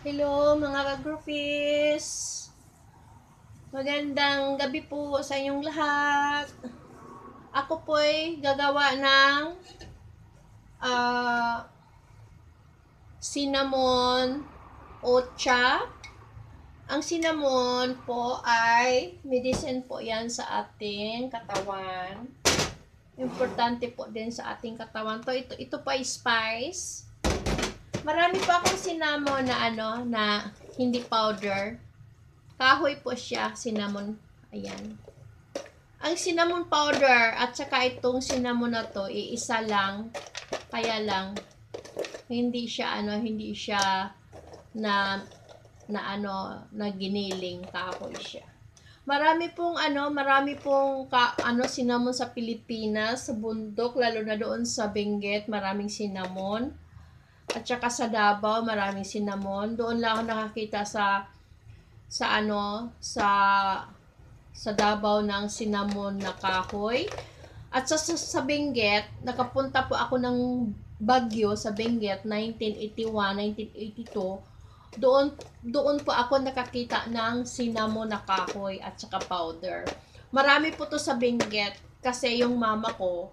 Hello mga ka-groupies! Magandang gabi po sa inyong lahat. Ako po'y gagawa ng cinnamon ocha. Ang cinnamon po ay medicine po yan sa ating katawan. Importante po din sa ating katawan. Ito pa ay spice. Marami pa akong cinnamon na hindi powder. Kahoy po siya, cinnamon. Ayan. Ang cinnamon powder at saka itong cinnamon na to, iisa lang. Kaya lang, hindi siya na giniling, kahoy siya. Marami pong cinnamon sa Pilipinas, sa bundok, lalo na doon sa Benguet, maraming cinnamon. At saka sa Davao, maraming cinnamon. Doon lang ako nakakita sa Davao ng cinnamon na kahoy. At sa Benguet, nakapunta po ako ng Baguio sa Benguet 1981, 1982. Doon po ako nakakita ng cinnamon na kahoy at saka powder. Marami po to sa Benguet kasi yung mama ko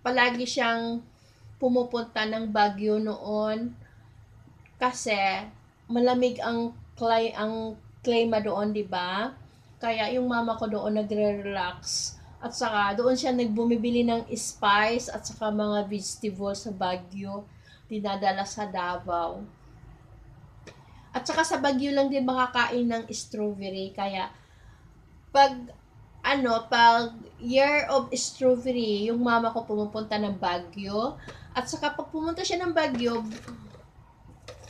palagi siyang pumupunta ng Baguio noon kasi malamig ang klima doon, di ba? Kaya yung mama ko doon nagre-relax. At saka doon siya nagbumibili ng spice at saka mga vegetables sa Baguio, dinadala sa Davao. At saka sa Baguio lang din makakain ng strawberry. Kaya pag year of strawberry, yung mama ko pumupunta ng Baguio. At saka pag pumunta siya ng Baguio,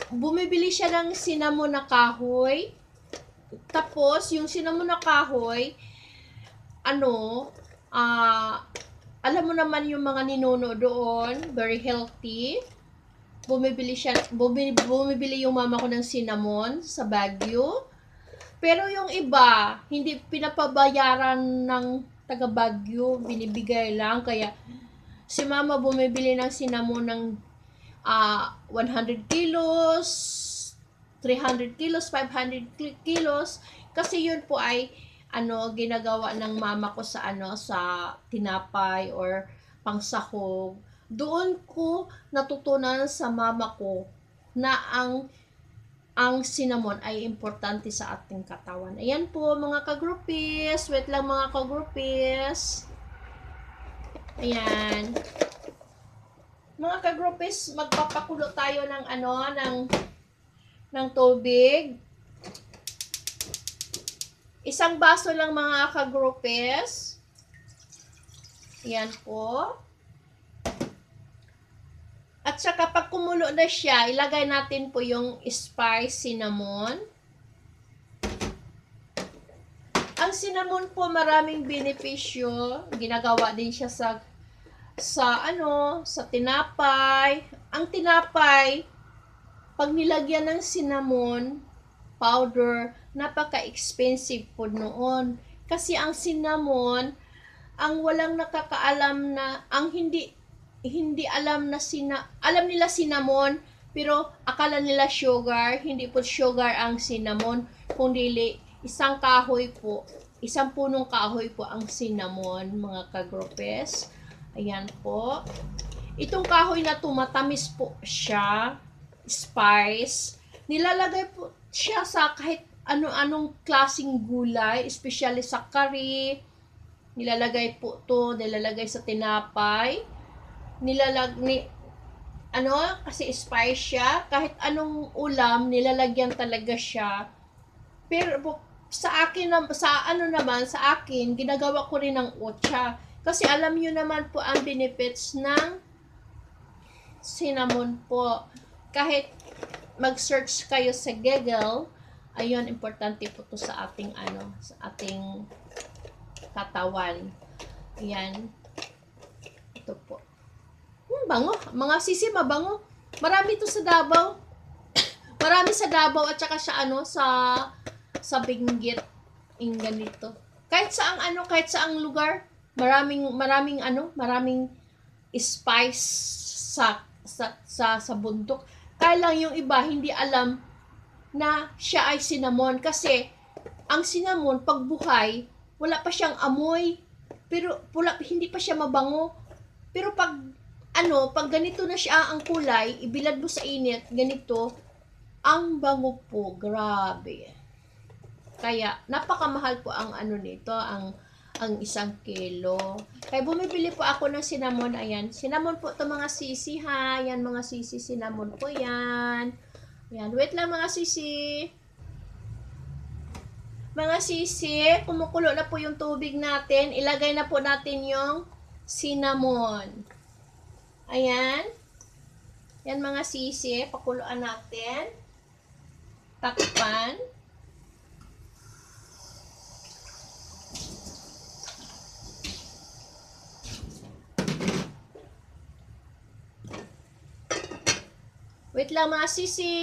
bumibili siya ng cinnamon na kahoy. Tapos, yung cinnamon na kahoy, alam mo naman yung mga ninuno doon, very healthy. Bumibili yung mama ko ng cinnamon sa Baguio. Pero yung iba, hindi pinapabayaran ng taga Baguio, binibigay lang. Kaya, si mama bumibili ng cinnamon ng 100 kilos, 300 kilos, 500 kilos, kasi yun po ay ginagawa ng mama ko sa tinapay or pangsahog. Doon ko natutunan sa mama ko na ang cinnamon ay importante sa ating katawan. Ayan po mga ka-groupies. Wait lang mga ka-groupies. Ayan. Mga ka-groupies, magpapakulo tayo ng tubig. Isang baso lang mga ka-groupies. Yan po. At saka pag kumulo na siya, ilagay natin po yung spice cinnamon. Ang cinnamon po maraming benepisyo. Ginagawa din siya sa tinapay. Ang tinapay, pag nilagyan ng cinnamon powder, napaka-expensive po noon. Kasi ang cinnamon, ang walang nakakaalam na, hindi alam nila cinnamon, pero akala nila sugar. Hindi po sugar ang cinnamon, kundi isang punong kahoy po ang cinnamon, mga ka-groupies. Ayan po. Itong kahoy na matamis po siya, spice. Nilalagay po siya sa kahit ano-anong klaseng gulay, especially sa curry. Nilalagay sa tinapay. Kasi spice siya, kahit anong ulam, nilalagyan talaga siya. Pero sa akin, ginagawa ko rin ng ocha. Kasi alam niyo naman po ang benefits ng cinnamon po. Kahit mag-search kayo sa Google, ayun, importante po to sa ating katawan. Ayan. Ito po. Bango. Mga sisi, mabango. Marami to sa Davao. Marami sa Davao at saka sa Benguet. Ganito. Kahit saang lugar, maraming spice sa bundok. Kaya lang yung iba hindi alam na siya ay cinnamon kasi ang cinnamon pag buhay, wala pa siyang amoy, pero hindi pa siya mabango. Pero pag ganito na siya ang kulay, ibilad mo sa init, ganito, ang bango po, grabe. Kaya napakamahal po ang nito, ang isang kilo. Kaya bumibili po ako ng cinnamon. Ayan, cinnamon po to mga sisi ha. Ayan mga sisi, cinnamon po yan. Ayan, wait lang mga sisi. Mga sisi, kumukulo na po yung tubig natin. Ilagay na po natin yung cinnamon. Ayan. Yan mga sisi, pakuluan natin. Takpan. Wait lang mga sisi.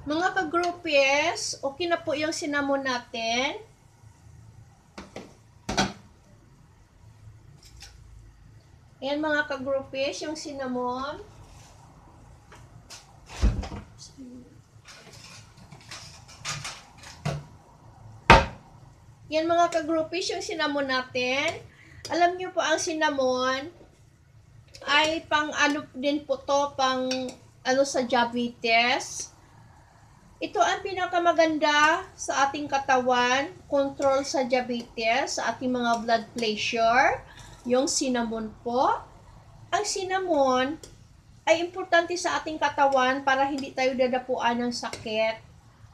Mga ka-groupies, okay na po yung cinnamon natin. Ayan mga ka-groupies, yung cinnamon. Yan mga ka-groupies, yung cinnamon natin. Alam nyo po ang cinnamon ay pang din po to, pang sa diabetes. Ito ang pinakamaganda sa ating katawan, control sa diabetes, sa ating mga blood pressure, yung cinnamon po. Ang cinnamon ay importante sa ating katawan para hindi tayo dadapuan ng sakit.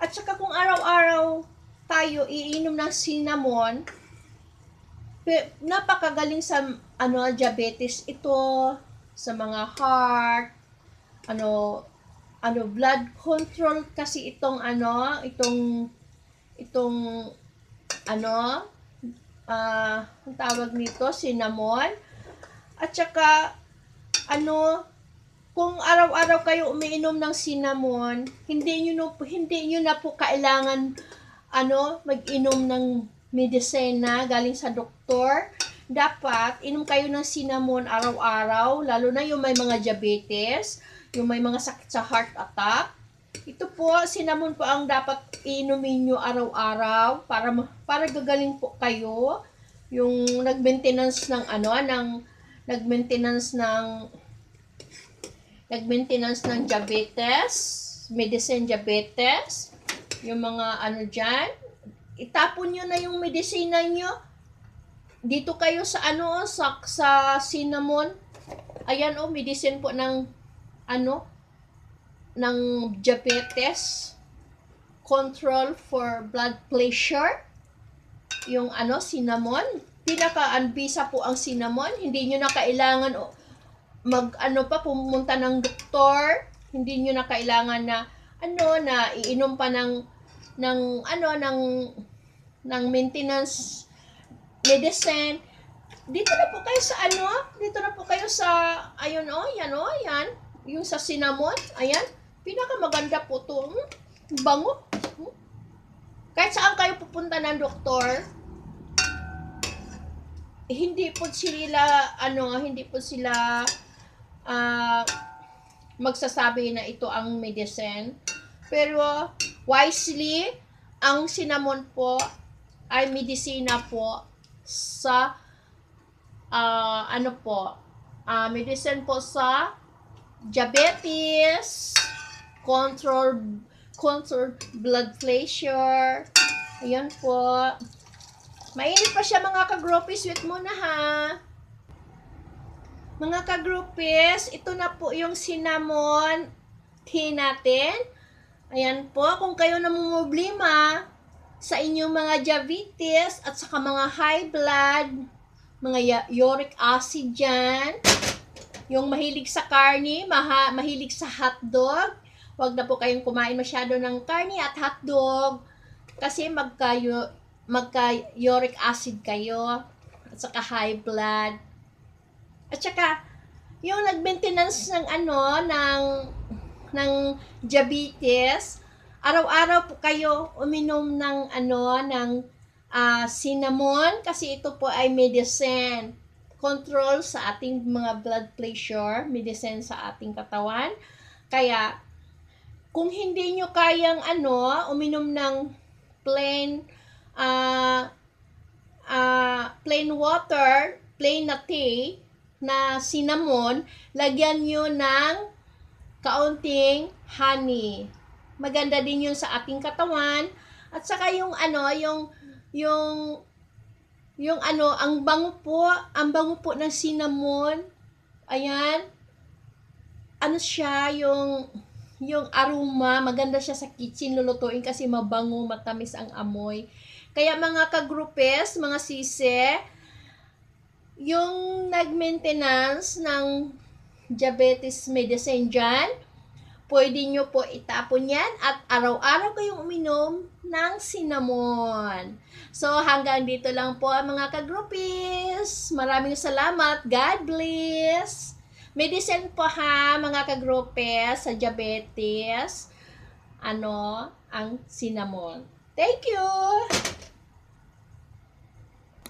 At saka kung araw-araw tayo iinom ng cinnamon, napakagaling sa diabetes ito, sa mga heart, blood control kasi itong ang tawag nito, cinnamon. At saka kung araw-araw kayo umiinom ng cinnamon, hindi nyo na po kailangan mag-inom ng medisina galing sa doktor. Dapat inom kayo ng cinnamon araw-araw, lalo na yung may mga diabetes, yung may mga sakit sa heart attack. Ito po, cinnamon po ang dapat inumin nyo araw-araw para gagaling po kayo. Yung nag-maintenance ng diabetes, medicine diabetes, yung mga dyan, itapon nyo na yung medisina nyo. Dito kayo sa sa cinnamon. Ayan medicine po ng ng diabetes, control for blood pressure, yung cinnamon. Pinaka-anbisa po ang cinnamon. Hindi nyo na kailangan pumunta ng doktor. Hindi nyo na kailangan na na iinom pa ng maintenance medicine. Dito na po kayo sa yan, yung sa cinnamon. Ayan, pinakamaganda po to. Bango. Kahit saan kayo pupunta ng doktor, hindi po sila magsasabi na ito ang medicine. Pero wisely, ang cinnamon po ay medisina po sa medicine po sa diabetes, control blood pressure. Ayan po. Mainit pa siya mga ka-groupies. Wait muna ha. Mga ka-groupies, ito na po yung cinnamon tea natin. Ayan po, kung kayo namumblema sa inyong mga diabetes at saka mga high blood, mga uric acid dyan, yung mahilig sa karne, mahilig sa hotdog, wag na po kayong kumain masyado ng karne at hotdog kasi magka-uric acid kayo at saka high blood. At saka yung nag-maintenance ng diabetes, araw-araw po kayo uminom ng cinnamon kasi ito po ay medicine. Control sa ating mga blood pressure, medicine sa ating katawan. Kaya, kung hindi nyo kayang uminom ng plain plain water, plain na tea, na cinnamon, lagyan nyo ng kaunting honey. Maganda din yun sa ating katawan. At saka yung ang bango po ng cinnamon. Ayan. Siya, yung aroma, maganda siya sa kitchen lulutuin kasi mabango, matamis ang amoy. Kaya mga kagrupes, mga sise, yung nag-maintenance ng diabetes medicine dyan, pwede nyo po itapon yan at araw-araw kayong uminom ng cinnamon. So, hanggang dito lang po mga kagrupis. Maraming salamat. God bless. Medicine po ha, mga kagrupis, sa diabetes, ang cinnamon. Thank you!